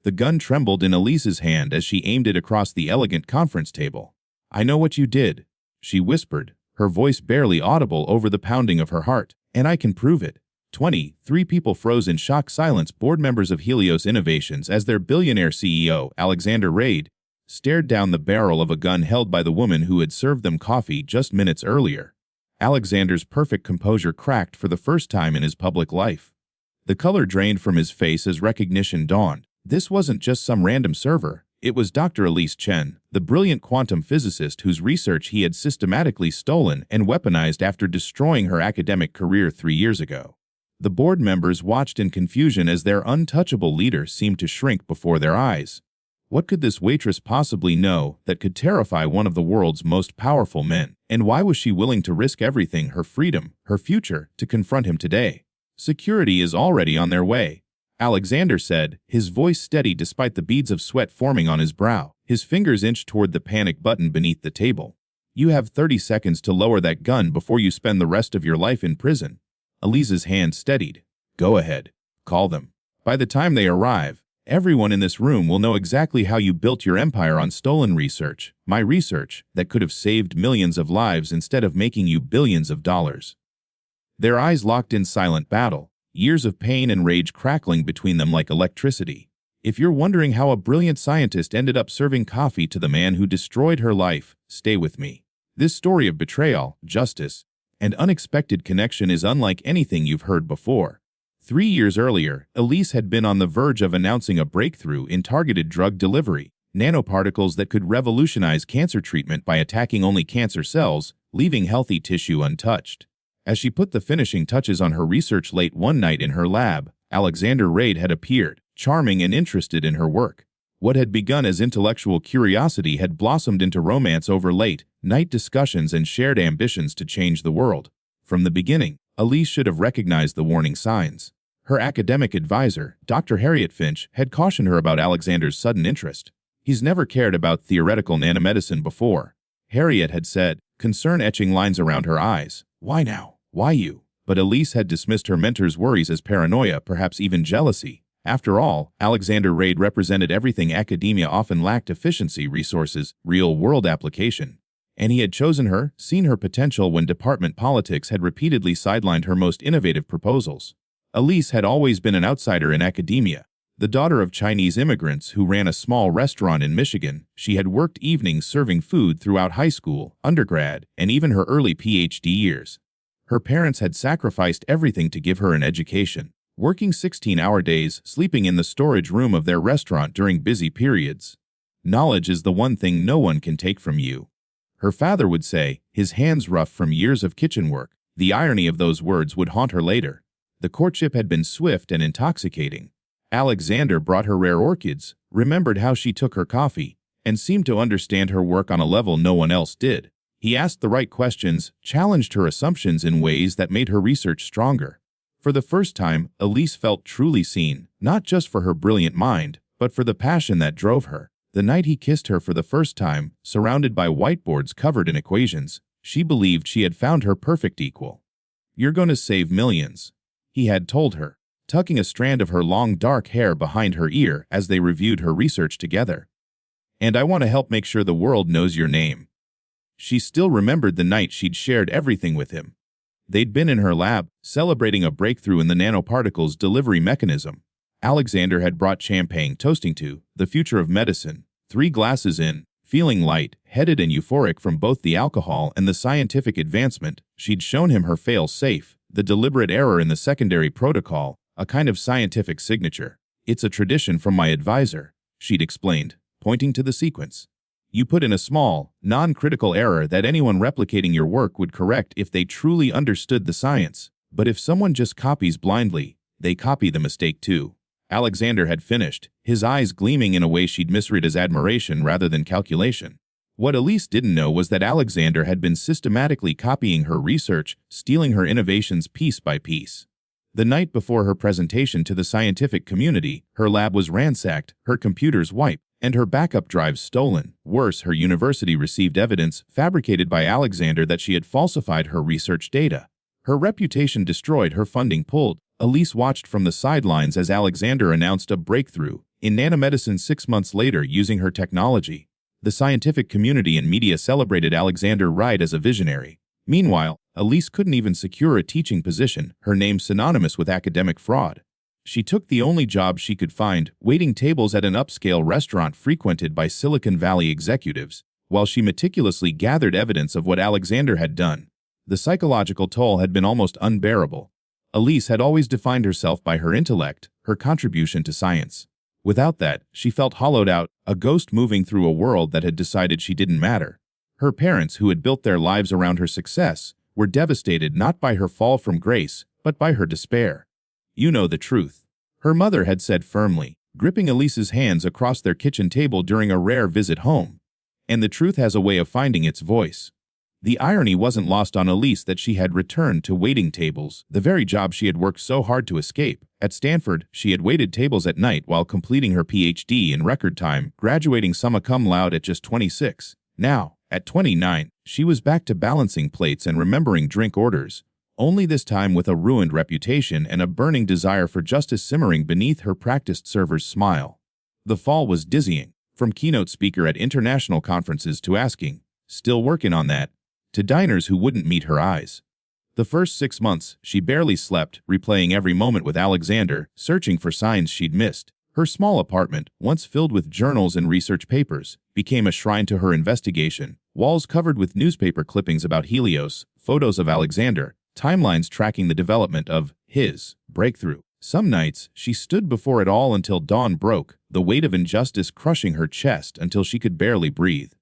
The gun trembled in Elise's hand as she aimed it across the elegant conference table. "I know what you did," she whispered, her voice barely audible over the pounding of her heart. "And I can prove it." 23 people froze in shocked silence. Board members of Helios Innovations, as their billionaire CEO, Alexander Raid, stared down the barrel of a gun held by the woman who had served them coffee just minutes earlier. Alexander's perfect composure cracked for the first time in his public life. The color drained from his face as recognition dawned. This wasn't just some random server. It was Dr. Elise Chen, the brilliant quantum physicist whose research he had systematically stolen and weaponized after destroying her academic career 3 years ago. The board members watched in confusion as their untouchable leader seemed to shrink before their eyes. What could this waitress possibly know that could terrify one of the world's most powerful men? And why was she willing to risk everything, her freedom, her future, to confront him today? "Security is already on their way," Alexander said, his voice steady despite the beads of sweat forming on his brow. His fingers inched toward the panic button beneath the table. "You have 30 seconds to lower that gun before you spend the rest of your life in prison." Elise's hand steadied. "Go ahead. Call them. By the time they arrive, everyone in this room will know exactly how you built your empire on stolen research, my research, that could have saved millions of lives instead of making you billions of dollars." Their eyes locked in silent battle, years of pain and rage crackling between them like electricity. If you're wondering how a brilliant scientist ended up serving coffee to the man who destroyed her life, stay with me. This story of betrayal, justice, and unexpected connection is unlike anything you've heard before. 3 years earlier, Elise had been on the verge of announcing a breakthrough in targeted drug delivery, nanoparticles that could revolutionize cancer treatment by attacking only cancer cells, leaving healthy tissue untouched. As she put the finishing touches on her research late one night in her lab, Alexander Raid had appeared, charming and interested in her work. What had begun as intellectual curiosity had blossomed into romance over late-night discussions and shared ambitions to change the world. From the beginning, Elise should have recognized the warning signs. Her academic advisor, Dr. Harriet Finch, had cautioned her about Alexander's sudden interest. "He's never cared about theoretical nanomedicine before," Harriet had said, concern etching lines around her eyes. "Why now? Why you?" But Elise had dismissed her mentor's worries as paranoia, perhaps even jealousy. After all, Alexander Raid represented everything academia often lacked: efficiency, resources, real-world application. And he had chosen her, seen her potential when department politics had repeatedly sidelined her most innovative proposals. Elise had always been an outsider in academia. The daughter of Chinese immigrants who ran a small restaurant in Michigan, she had worked evenings serving food throughout high school, undergrad, and even her early PhD years. Her parents had sacrificed everything to give her an education, working 16-hour days, sleeping in the storage room of their restaurant during busy periods. "Knowledge is the one thing no one can take from you," her father would say, his hands rough from years of kitchen work. The irony of those words would haunt her later. The courtship had been swift and intoxicating. Alexander brought her rare orchids, remembered how she took her coffee, and seemed to understand her work on a level no one else did. He asked the right questions, challenged her assumptions in ways that made her research stronger. For the first time, Elise felt truly seen, not just for her brilliant mind, but for the passion that drove her. The night he kissed her for the first time, surrounded by whiteboards covered in equations, she believed she had found her perfect equal. "You're going to save millions," he had told her, tucking a strand of her long dark hair behind her ear as they reviewed her research together. "And I want to help make sure the world knows your name." She still remembered the night she'd shared everything with him. They'd been in her lab, celebrating a breakthrough in the nanoparticles delivery mechanism. Alexander had brought champagne, toasting to the future of medicine. 3 glasses in, feeling light-headed and euphoric from both the alcohol and the scientific advancement, she'd shown him her fail-safe, the deliberate error in the secondary protocol, a kind of scientific signature. "It's a tradition from my advisor," she'd explained, pointing to the sequence. "You put in a small, non-critical error that anyone replicating your work would correct if they truly understood the science. But if someone just copies blindly, they copy the mistake too." Alexander had finished, his eyes gleaming in a way she'd misread as admiration rather than calculation. What Elise didn't know was that Alexander had been systematically copying her research, stealing her innovations piece by piece. The night before her presentation to the scientific community, her lab was ransacked, her computers wiped, and her backup drives stolen. Worse, her university received evidence fabricated by Alexander that she had falsified her research data. Her reputation destroyed, her funding pulled. Elise watched from the sidelines as Alexander announced a breakthrough in nanomedicine 6 months later using her technology. The scientific community and media celebrated Alexander Wright as a visionary. Meanwhile, Elise couldn't even secure a teaching position, her name synonymous with academic fraud. She took the only job she could find, waiting tables at an upscale restaurant frequented by Silicon Valley executives, while she meticulously gathered evidence of what Alexander had done. The psychological toll had been almost unbearable. Elise had always defined herself by her intellect, her contribution to science. Without that, she felt hollowed out, a ghost moving through a world that had decided she didn't matter. Her parents, who had built their lives around her success, were devastated not by her fall from grace, but by her despair. "You know the truth," her mother had said firmly, gripping Elise's hands across their kitchen table during a rare visit home. And the truth has a way of finding its voice. The irony wasn't lost on Elise that she had returned to waiting tables, the very job she had worked so hard to escape. At Stanford, she had waited tables at night while completing her PhD in record time, graduating summa cum laude at just 26. Now, at 29, she was back to balancing plates and remembering drink orders, only this time with a ruined reputation and a burning desire for justice simmering beneath her practiced server's smile. The fall was dizzying, from keynote speaker at international conferences to asking, "Still working on that?" to diners who wouldn't meet her eyes. The first 6 months, she barely slept, replaying every moment with Alexander, searching for signs she'd missed. Her small apartment, once filled with journals and research papers, became a shrine to her investigation, walls covered with newspaper clippings about Helios, photos of Alexander, timelines tracking the development of his breakthrough. Some nights, she stood before it all until dawn broke, the weight of injustice crushing her chest until she could barely breathe.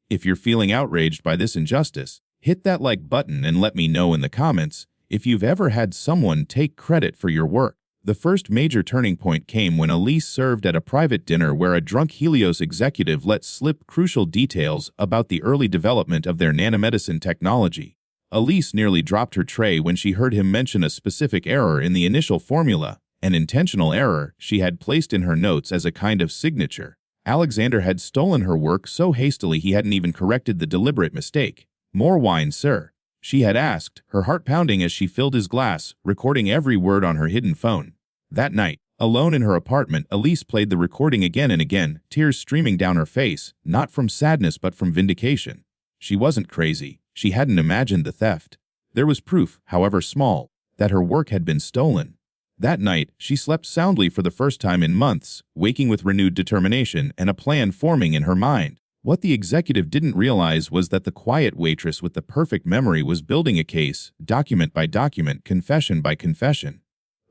If you're feeling outraged by this injustice, hit that like button and let me know in the comments if you've ever had someone take credit for your work. The first major turning point came when Elise served at a private dinner where a drunk Helios executive let slip crucial details about the early development of their nanomedicine technology. Elise nearly dropped her tray when she heard him mention a specific error in the initial formula, an intentional error she had placed in her notes as a kind of signature. Alexander had stolen her work so hastily he hadn't even corrected the deliberate mistake. "More wine, sir?" she had asked, her heart pounding as she filled his glass, recording every word on her hidden phone. That night, alone in her apartment, Elise played the recording again and again, tears streaming down her face, not from sadness but from vindication. She wasn't crazy. She hadn't imagined the theft. There was proof, however small, that her work had been stolen. That night, she slept soundly for the first time in months, waking with renewed determination and a plan forming in her mind. What the executive didn't realize was that the quiet waitress with the perfect memory was building a case, document by document, confession by confession.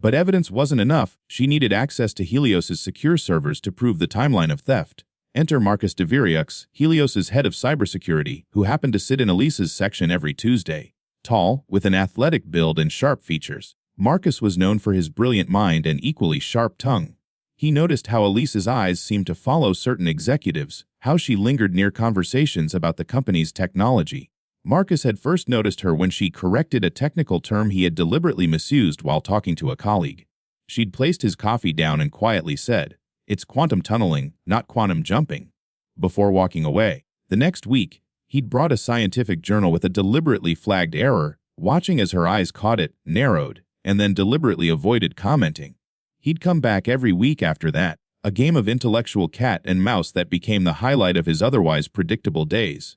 But evidence wasn't enough. She needed access to Helios's secure servers to prove the timeline of theft. Enter Marcus Deviriux, Helios's head of cybersecurity, who happened to sit in Elise's section every Tuesday. Tall, with an athletic build and sharp features, Marcus was known for his brilliant mind and equally sharp tongue. He noticed how Elise's eyes seemed to follow certain executives, how she lingered near conversations about the company's technology. Marcus had first noticed her when she corrected a technical term he had deliberately misused while talking to a colleague. She'd placed his coffee down and quietly said, "It's quantum tunneling, not quantum jumping," before walking away. The next week, he'd brought a scientific journal with a deliberately flagged error, watching as her eyes caught it, narrowed, and then deliberately avoided commenting. He'd come back every week after that, a game of intellectual cat and mouse that became the highlight of his otherwise predictable days.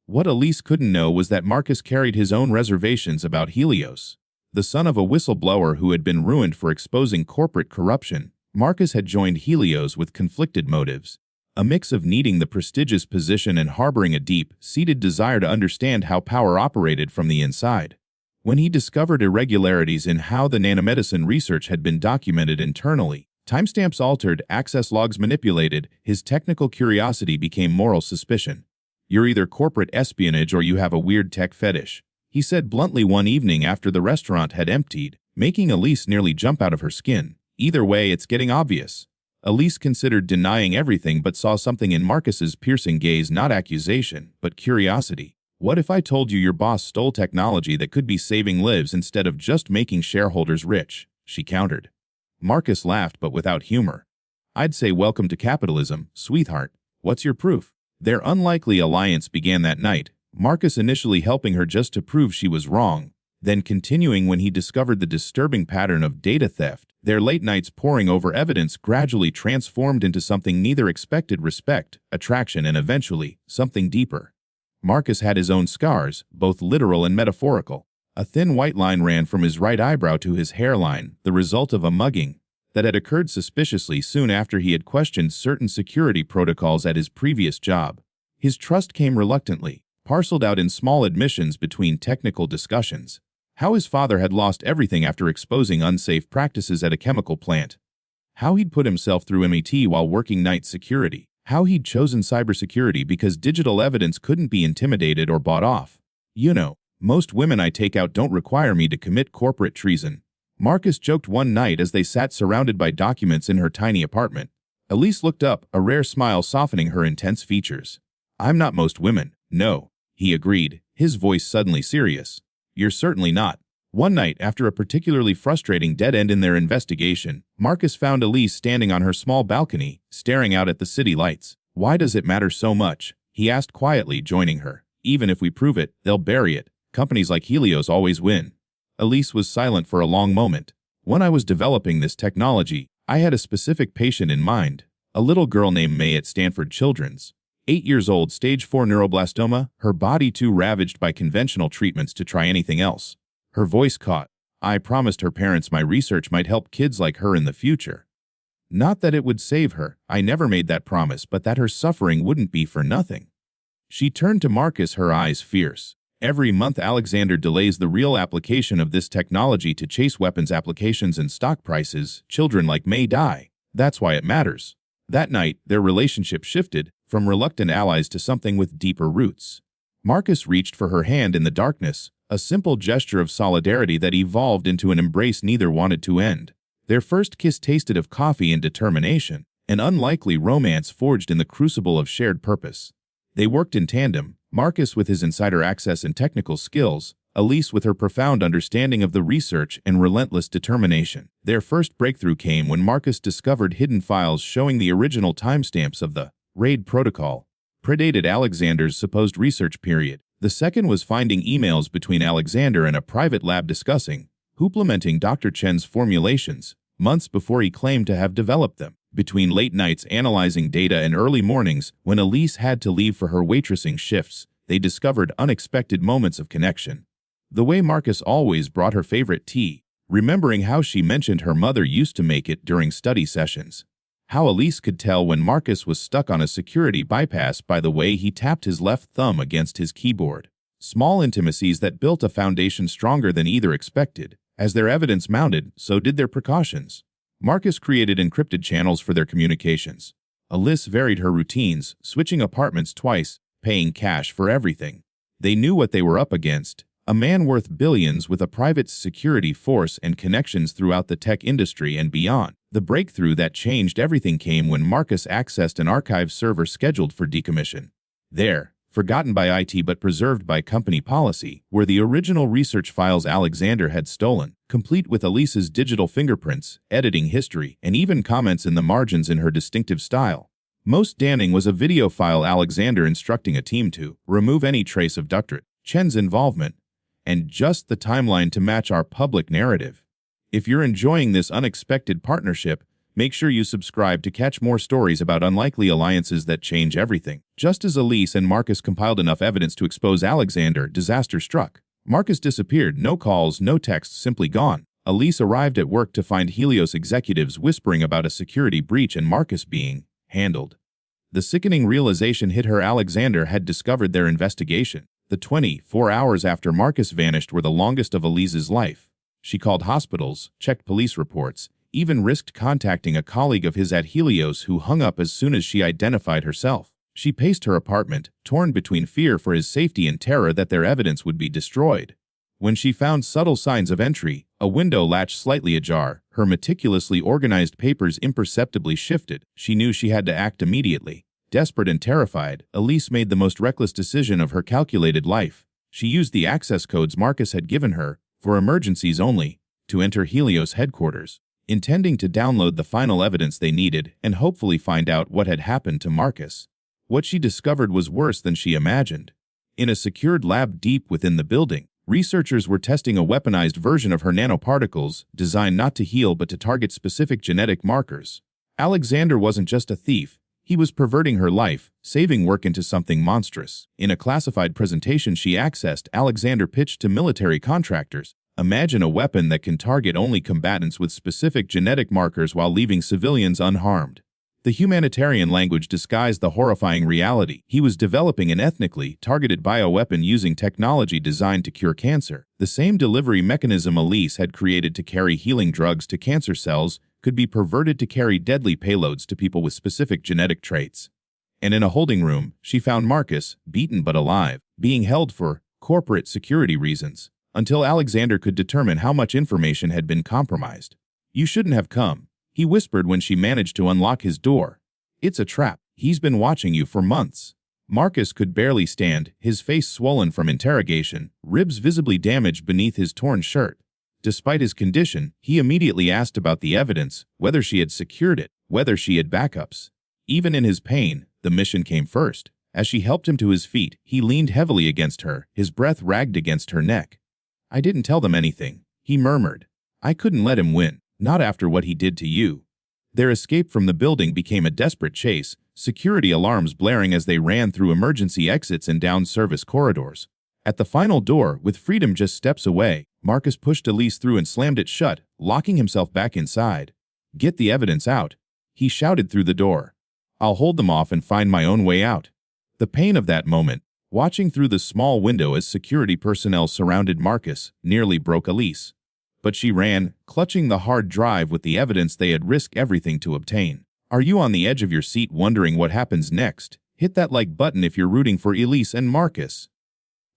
What Elise couldn't know was that Marcus carried his own reservations about Helios. The son of a whistleblower who had been ruined for exposing corporate corruption, Marcus had joined Helios with conflicted motives, a mix of needing the prestigious position and harboring a deep-seated desire to understand how power operated from the inside. When he discovered irregularities in how the nanomedicine research had been documented internally, timestamps altered, access logs manipulated, his technical curiosity became moral suspicion. "You're either corporate espionage or you have a weird tech fetish," he said bluntly one evening after the restaurant had emptied, making Elise nearly jump out of her skin. "Either way, it's getting obvious." Elise considered denying everything but saw something in Marcus's piercing gaze, not accusation, but curiosity. "What if I told you your boss stole technology that could be saving lives instead of just making shareholders rich?" she countered. Marcus laughed, but without humor. "I'd say welcome to capitalism, sweetheart. What's your proof?" Their unlikely alliance began that night, Marcus initially helping her just to prove she was wrong, then continuing when he discovered the disturbing pattern of data theft. Their late nights poring over evidence gradually transformed into something neither expected: respect, attraction, and eventually, something deeper. Marcus had his own scars, both literal and metaphorical. A thin white line ran from his right eyebrow to his hairline, the result of a mugging that had occurred suspiciously soon after he had questioned certain security protocols at his previous job. His trust came reluctantly, parceled out in small admissions between technical discussions. How his father had lost everything after exposing unsafe practices at a chemical plant. How he'd put himself through MIT while working night security. How he'd chosen cybersecurity because digital evidence couldn't be intimidated or bought off. You know, most women I take out don't require me to commit corporate treason. Marcus joked one night as they sat surrounded by documents in her tiny apartment. Elise looked up, a rare smile softening her intense features. I'm not most women, no, he agreed, his voice suddenly serious. You're certainly not. One night, after a particularly frustrating dead end in their investigation, Marcus found Elise standing on her small balcony, staring out at the city lights. Why does it matter so much? He asked quietly, joining her. Even if we prove it, they'll bury it. Companies like Helios always win. Elise was silent for a long moment. When I was developing this technology, I had a specific patient in mind. A little girl named May at Stanford Children's. 8 years old, stage 4 neuroblastoma, her body too ravaged by conventional treatments to try anything else. Her voice caught. I promised her parents my research might help kids like her in the future. Not that it would save her, I never made that promise, but that her suffering wouldn't be for nothing. She turned to Marcus, her eyes fierce. Every month Alexander delays the real application of this technology to chase weapons applications and stock prices. Children like May die. That's why it matters. That night, their relationship shifted, from reluctant allies to something with deeper roots. Marcus reached for her hand in the darkness, a simple gesture of solidarity that evolved into an embrace neither wanted to end. Their first kiss tasted of coffee and determination, an unlikely romance forged in the crucible of shared purpose. They worked in tandem, Marcus with his insider access and technical skills, Elise with her profound understanding of the research and relentless determination. Their first breakthrough came when Marcus discovered hidden files showing the original timestamps of the RAID protocol, predated Alexander's supposed research period. The second was finding emails between Alexander and a private lab discussing, implementing Dr. Chen's formulations, months before he claimed to have developed them. Between late nights analyzing data and early mornings, when Elise had to leave for her waitressing shifts, they discovered unexpected moments of connection. The way Marcus always brought her favorite tea, remembering how she mentioned her mother used to make it during study sessions. How Elise could tell when Marcus was stuck on a security bypass by the way he tapped his left thumb against his keyboard. Small intimacies that built a foundation stronger than either expected. As their evidence mounted, so did their precautions. Marcus created encrypted channels for their communications. Elise varied her routines, switching apartments twice, paying cash for everything. They knew what they were up against. A man worth billions with a private security force and connections throughout the tech industry and beyond. The breakthrough that changed everything came when Marcus accessed an archive server scheduled for decommission. There, forgotten by IT but preserved by company policy, were the original research files Alexander had stolen, complete with Elise's digital fingerprints, editing history, and even comments in the margins in her distinctive style. Most damning was a video file Alexander instructing a team to remove any trace of Dr. Chen's involvement, and just the timeline to match our public narrative. If you're enjoying this unexpected partnership, make sure you subscribe to catch more stories about unlikely alliances that change everything. Just as Elise and Marcus compiled enough evidence to expose Alexander, disaster struck. Marcus disappeared, no calls, no texts, simply gone. Elise arrived at work to find Helios executives whispering about a security breach and Marcus being handled. The sickening realization hit her: Alexander had discovered their investigation. The 24 hours after Marcus vanished were the longest of Elise's life. She called hospitals, checked police reports, even risked contacting a colleague of his at Helios who hung up as soon as she identified herself. She paced her apartment, torn between fear for his safety and terror that their evidence would be destroyed. When she found subtle signs of entry, a window latch slightly ajar, her meticulously organized papers imperceptibly shifted, she knew she had to act immediately. Desperate and terrified, Elise made the most reckless decision of her calculated life. She used the access codes Marcus had given her, for emergencies only, to enter Helios headquarters, intending to download the final evidence they needed and hopefully find out what had happened to Marcus. What she discovered was worse than she imagined. In a secured lab deep within the building, Researchers were testing a weaponized version of her nanoparticles, designed not to heal but to target specific genetic markers. Alexander wasn't just a thief. He was perverting her life, saving work into something monstrous. In a classified presentation she accessed, Alexander pitched to military contractors, "Imagine a weapon that can target only combatants with specific genetic markers while leaving civilians unharmed." The humanitarian language disguised the horrifying reality. He was developing an ethnically targeted bioweapon using technology designed to cure cancer. The same delivery mechanism Elise had created to carry healing drugs to cancer cells could be perverted to carry deadly payloads to people with specific genetic traits. And in a holding room, she found Marcus, beaten but alive, being held for corporate security reasons, until Alexander could determine how much information had been compromised. "You shouldn't have come," he whispered when she managed to unlock his door. "It's a trap. He's been watching you for months." Marcus could barely stand, his face swollen from interrogation, ribs visibly damaged beneath his torn shirt. Despite his condition, he immediately asked about the evidence, whether she had secured it, whether she had backups. Even in his pain, the mission came first. As she helped him to his feet, he leaned heavily against her, his breath ragged against her neck. "I didn't tell them anything," he murmured. "I couldn't let him win. Not after what he did to you." Their escape from the building became a desperate chase, security alarms blaring as they ran through emergency exits and down service corridors. At the final door, with freedom just steps away, Marcus pushed Elise through and slammed it shut, locking himself back inside. "Get the evidence out," he shouted through the door. "I'll hold them off and find my own way out." The pain of that moment, watching through the small window as security personnel surrounded Marcus, nearly broke Elise. But she ran, clutching the hard drive with the evidence they had risked everything to obtain. Are you on the edge of your seat wondering what happens next? Hit that like button if you're rooting for Elise and Marcus.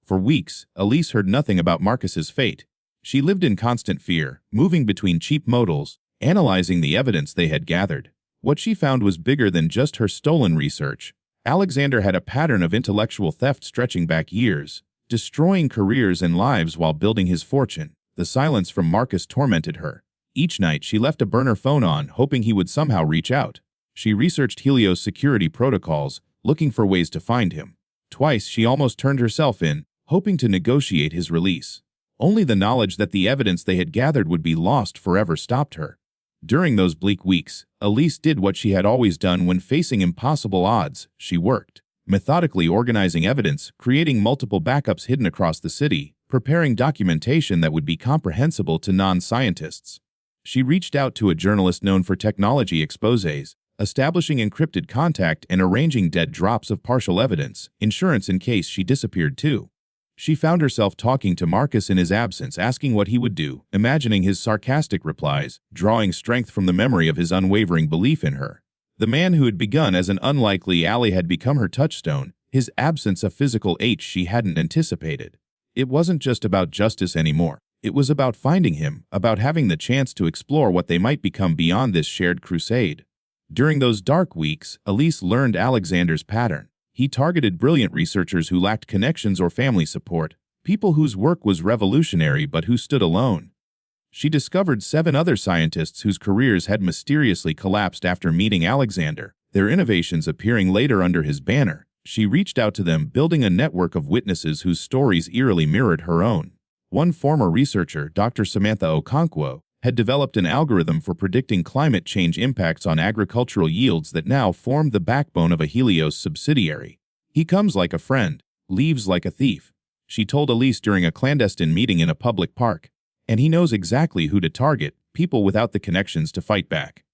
For weeks, Elise heard nothing about Marcus's fate. She lived in constant fear, moving between cheap modals, analyzing the evidence they had gathered. What she found was bigger than just her stolen research. Alexander had a pattern of intellectual theft stretching back years, destroying careers and lives while building his fortune. The silence from Marcus tormented her. Each night she left a burner phone on, hoping he would somehow reach out. She researched Helios' security protocols, looking for ways to find him. Twice she almost turned herself in, hoping to negotiate his release. Only the knowledge that the evidence they had gathered would be lost forever stopped her. During those bleak weeks, Elise did what she had always done when facing impossible odds. She worked, methodically organizing evidence, creating multiple backups hidden across the city, preparing documentation that would be comprehensible to non-scientists. She reached out to a journalist known for technology exposés, establishing encrypted contact and arranging dead drops of partial evidence, insurance in case she disappeared too. She found herself talking to Marcus in his absence, asking what he would do, imagining his sarcastic replies, drawing strength from the memory of his unwavering belief in her. The man who had begun as an unlikely ally had become her touchstone, his absence a physical ache she hadn't anticipated. It wasn't just about justice anymore. It was about finding him, about having the chance to explore what they might become beyond this shared crusade. During those dark weeks, Elise learned Alexander's pattern. He targeted brilliant researchers who lacked connections or family support, people whose work was revolutionary but who stood alone. She discovered 7 other scientists whose careers had mysteriously collapsed after meeting Alexander, their innovations appearing later under his banner. She reached out to them, building a network of witnesses whose stories eerily mirrored her own. One former researcher, Dr. Samantha Okonkwo, had developed an algorithm for predicting climate change impacts on agricultural yields that now formed the backbone of a Helios subsidiary. "He comes like a friend, leaves like a thief," she told Elise during a clandestine meeting in a public park. "And he knows exactly who to target, people without the connections to fight back."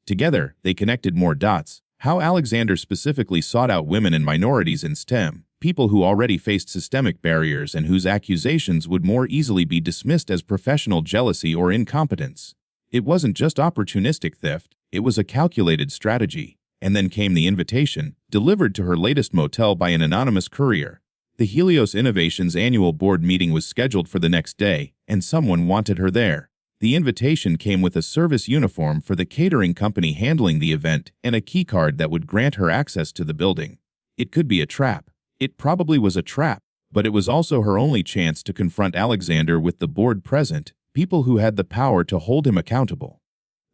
Together, they connected more dots. How Alexander specifically sought out women and minorities in STEM, people who already faced systemic barriers and whose accusations would more easily be dismissed as professional jealousy or incompetence. It wasn't just opportunistic theft, it was a calculated strategy. And then came the invitation, delivered to her latest motel by an anonymous courier. The Helios Innovations annual board meeting was scheduled for the next day, and someone wanted her there. The invitation came with a service uniform for the catering company handling the event and a keycard that would grant her access to the building. It could be a trap. It probably was a trap, but it was also her only chance to confront Alexander with the board present, people who had the power to hold him accountable.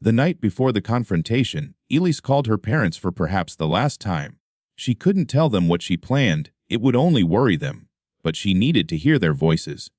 The night before the confrontation, Elise called her parents for perhaps the last time. She couldn't tell them what she planned, it would only worry them, but she needed to hear their voices.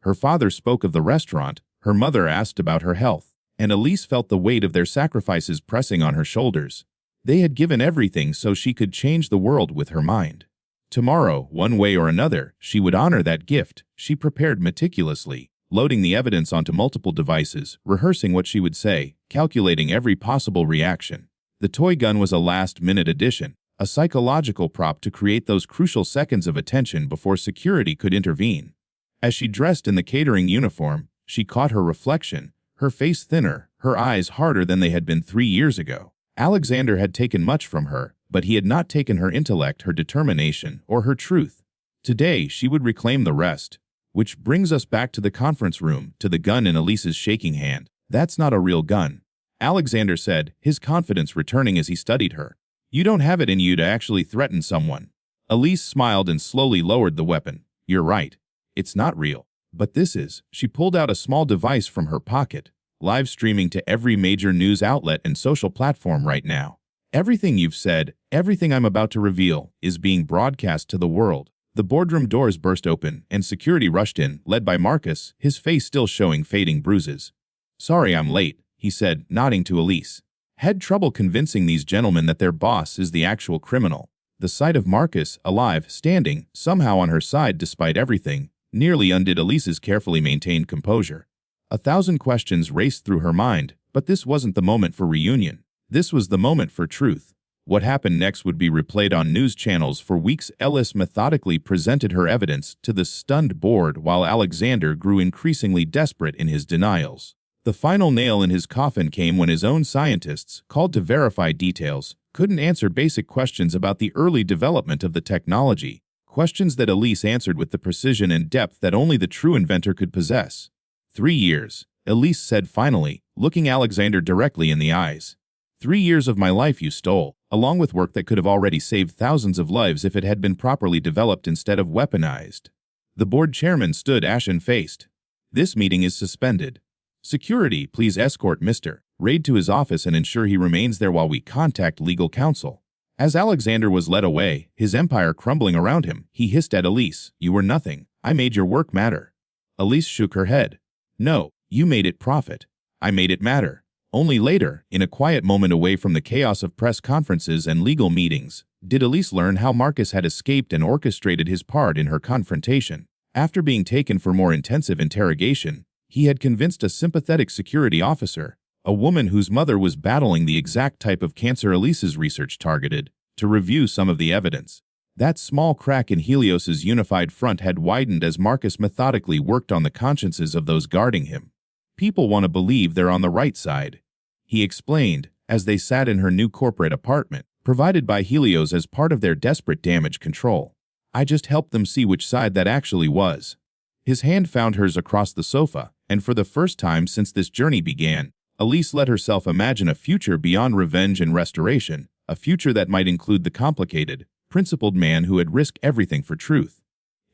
Her father spoke of the restaurant, her mother asked about her health, and Elise felt the weight of their sacrifices pressing on her shoulders. They had given everything so she could change the world with her mind. Tomorrow, one way or another, she would honor that gift. She prepared meticulously, loading the evidence onto multiple devices, rehearsing what she would say, calculating every possible reaction. The toy gun was a last-minute addition, a psychological prop to create those crucial seconds of attention before security could intervene. As she dressed in the catering uniform, she caught her reflection, her face thinner, her eyes harder than they had been 3 years ago. Alexander had taken much from her, but he had not taken her intellect, her determination, or her truth. Today, she would reclaim the rest. Which brings us back to the conference room, to the gun in Elise's shaking hand. That's not a real gun, Alexander said, his confidence returning as he studied her. You don't have it in you to actually threaten someone. Elise smiled and slowly lowered the weapon. You're right. It's not real. But this is. She pulled out a small device from her pocket, live streaming to every major news outlet and social platform right now. Everything you've said, everything I'm about to reveal, is being broadcast to the world. The boardroom doors burst open, and security rushed in, led by Marcus, his face still showing fading bruises. Sorry I'm late, he said, nodding to Elise. Had trouble convincing these gentlemen that their boss is the actual criminal. The sight of Marcus, alive, standing, somehow on her side despite everything, nearly undid Elise's carefully maintained composure. 1,000 questions raced through her mind, but this wasn't the moment for reunion. This was the moment for truth. What happened next would be replayed on news channels for weeks. Elise methodically presented her evidence to the stunned board while Alexander grew increasingly desperate in his denials. The final nail in his coffin came when his own scientists, called to verify details, couldn't answer basic questions about the early development of the technology, questions that Elise answered with the precision and depth that only the true inventor could possess. 3 years, Elise said finally, looking Alexander directly in the eyes. 3 years of my life you stole, along with work that could have already saved thousands of lives if it had been properly developed instead of weaponized. The board chairman stood ashen-faced. This meeting is suspended. Security, please escort Mr. Raid to his office and ensure he remains there while we contact legal counsel. As Alexander was led away, his empire crumbling around him, he hissed at Elise, You were nothing. I made your work matter. Elise shook her head. No, you made it profit. I made it matter. Only later, in a quiet moment away from the chaos of press conferences and legal meetings, did Elise learn how Marcus had escaped and orchestrated his part in her confrontation. After being taken for more intensive interrogation, he had convinced a sympathetic security officer, a woman whose mother was battling the exact type of cancer Elise's research targeted, to review some of the evidence. That small crack in Helios's unified front had widened as Marcus methodically worked on the consciences of those guarding him. People want to believe they're on the right side, he explained, as they sat in her new corporate apartment, provided by Helios as part of their desperate damage control. I just helped them see which side that actually was. His hand found hers across the sofa, and for the first time since this journey began, Elise let herself imagine a future beyond revenge and restoration, a future that might include the complicated, principled man who had risked everything for truth.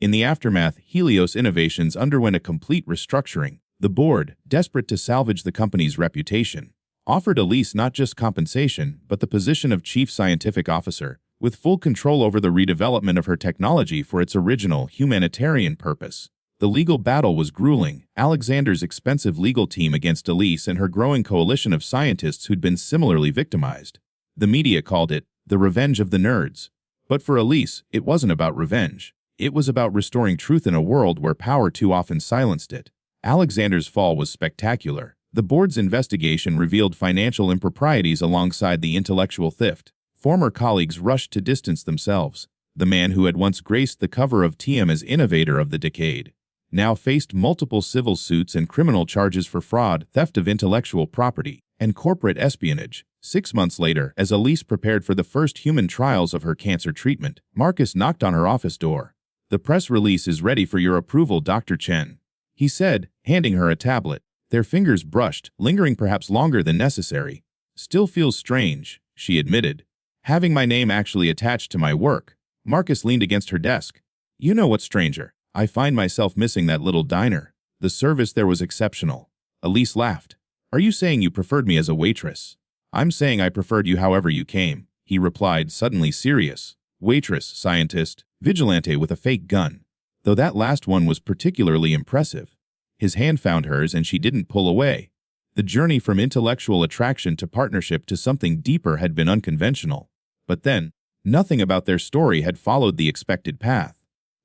In the aftermath, Helios Innovations underwent a complete restructuring. The board, desperate to salvage the company's reputation, offered Elise not just compensation, but the position of chief scientific officer, with full control over the redevelopment of her technology for its original humanitarian purpose. The legal battle was grueling, Alexander's expensive legal team against Elise and her growing coalition of scientists who'd been similarly victimized. The media called it the revenge of the nerds. But for Elise, it wasn't about revenge. It was about restoring truth in a world where power too often silenced it. Alexander's fall was spectacular. The board's investigation revealed financial improprieties alongside the intellectual theft. Former colleagues rushed to distance themselves. The man who had once graced the cover of TM as Innovator of the Decade now faced multiple civil suits and criminal charges for fraud, theft of intellectual property, and corporate espionage. 6 months later, as Elise prepared for the first human trials of her cancer treatment, Marcus knocked on her office door. The press release is ready for your approval, Dr. Chen, he said, handing her a tablet. Their fingers brushed, lingering perhaps longer than necessary. Still feels strange, she admitted. Having my name actually attached to my work. Marcus leaned against her desk. You know what's stranger? I find myself missing that little diner. The service there was exceptional. Elise laughed. Are you saying you preferred me as a waitress? I'm saying I preferred you however you came, he replied, suddenly serious. Waitress, scientist, vigilante with a fake gun. Though that last one was particularly impressive. His hand found hers and she didn't pull away. The journey from intellectual attraction to partnership to something deeper had been unconventional. But then, nothing about their story had followed the expected path.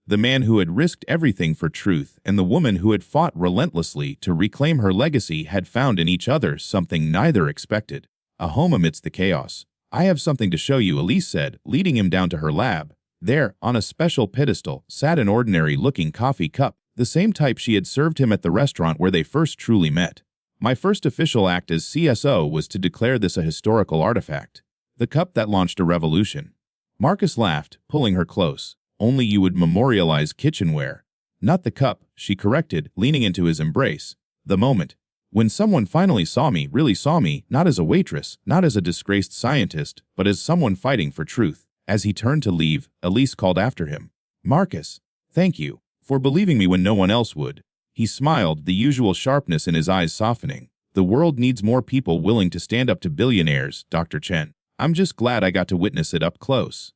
The man who had risked everything for truth and the woman who had fought relentlessly to reclaim her legacy had found in each other something neither expected: a home amidst the chaos. "I have something to show you," Elise said, leading him down to her lab. There, on a special pedestal, sat an ordinary-looking coffee cup, the same type she had served him at the restaurant where they first truly met. "My first official act as CSO was to declare this a historical artifact. The cup that launched a revolution." Marcus laughed, pulling her close. "Only you would memorialize kitchenware." "Not the cup," she corrected, leaning into his embrace. "The moment. When someone finally saw me, really saw me, not as a waitress, not as a disgraced scientist, but as someone fighting for truth." As he turned to leave, Elise called after him. "Marcus, thank you for believing me when no one else would." He smiled, the usual sharpness in his eyes softening. "The world needs more people willing to stand up to billionaires, Dr. Chen. I'm just glad I got to witness it up close."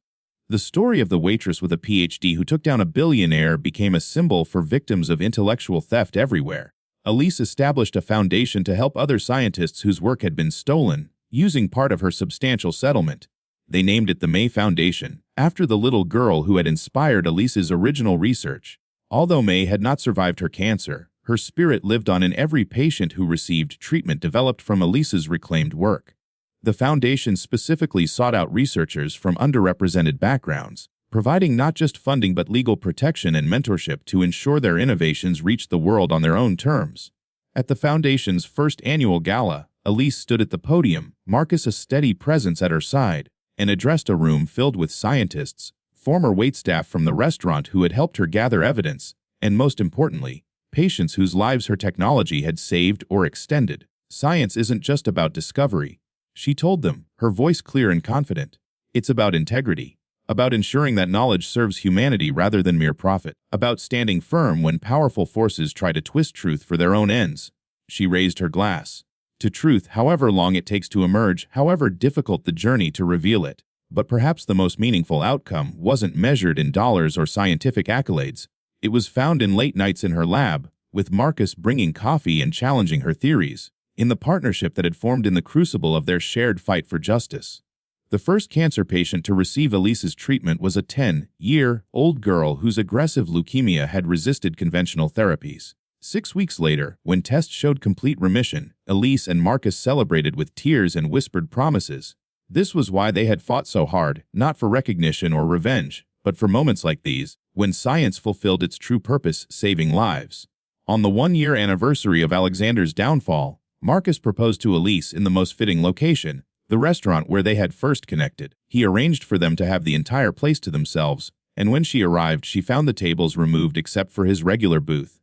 The story of the waitress with a PhD who took down a billionaire became a symbol for victims of intellectual theft everywhere. Elise established a foundation to help other scientists whose work had been stolen, using part of her substantial settlement. They named it the May Foundation, after the little girl who had inspired Elise's original research. Although May had not survived her cancer, her spirit lived on in every patient who received treatment developed from Elise's reclaimed work. The foundation specifically sought out researchers from underrepresented backgrounds, providing not just funding but legal protection and mentorship to ensure their innovations reached the world on their own terms. At the foundation's first annual gala, Elise stood at the podium, Marcus a steady presence at her side, and addressed a room filled with scientists, former waitstaff from the restaurant who had helped her gather evidence, and most importantly, patients whose lives her technology had saved or extended. "Science isn't just about discovery," she told them, her voice clear and confident. "It's about integrity, about ensuring that knowledge serves humanity rather than mere profit, about standing firm when powerful forces try to twist truth for their own ends." She raised her glass. "To truth, however long it takes to emerge, however difficult the journey to reveal it." But perhaps the most meaningful outcome wasn't measured in dollars or scientific accolades. It was found in late nights in her lab, with Marcus bringing coffee and challenging her theories, in the partnership that had formed in the crucible of their shared fight for justice. The first cancer patient to receive Elise's treatment was a 10-year-old girl whose aggressive leukemia had resisted conventional therapies. 6 weeks later, when tests showed complete remission, Elise and Marcus celebrated with tears and whispered promises. This was why they had fought so hard, not for recognition or revenge, but for moments like these, when science fulfilled its true purpose, saving lives. On the 1-year anniversary of Alexander's downfall, Marcus proposed to Elise in the most fitting location, the restaurant where they had first connected. He arranged for them to have the entire place to themselves, and when she arrived, she found the tables removed except for his regular booth.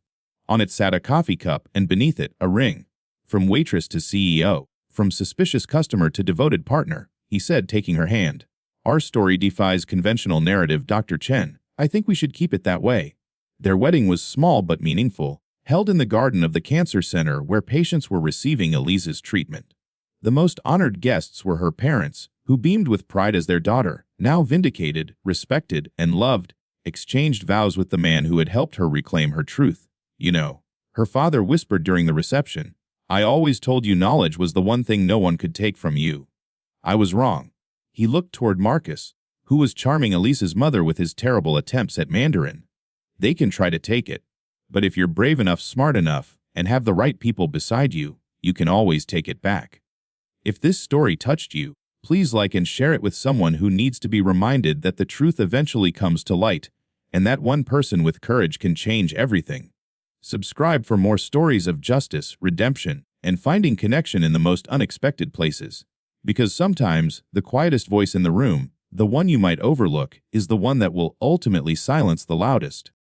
On it sat a coffee cup, and beneath it, a ring. "From waitress to CEO, from suspicious customer to devoted partner," he said, taking her hand. "Our story defies conventional narrative, Dr. Chen. I think we should keep it that way." Their wedding was small but meaningful, held in the garden of the cancer center where patients were receiving Elise's treatment. The most honored guests were her parents, who beamed with pride as their daughter, now vindicated, respected, and loved, exchanged vows with the man who had helped her reclaim her truth. "You know," her father whispered during the reception, "I always told you knowledge was the one thing no one could take from you. I was wrong." He looked toward Marcus, who was charming Elise's mother with his terrible attempts at Mandarin. "They can try to take it, but if you're brave enough, smart enough, and have the right people beside you, you can always take it back." If this story touched you, please like and share it with someone who needs to be reminded that the truth eventually comes to light, and that one person with courage can change everything. Subscribe for more stories of justice, redemption, and finding connection in the most unexpected places. Because sometimes, the quietest voice in the room, the one you might overlook, is the one that will ultimately silence the loudest.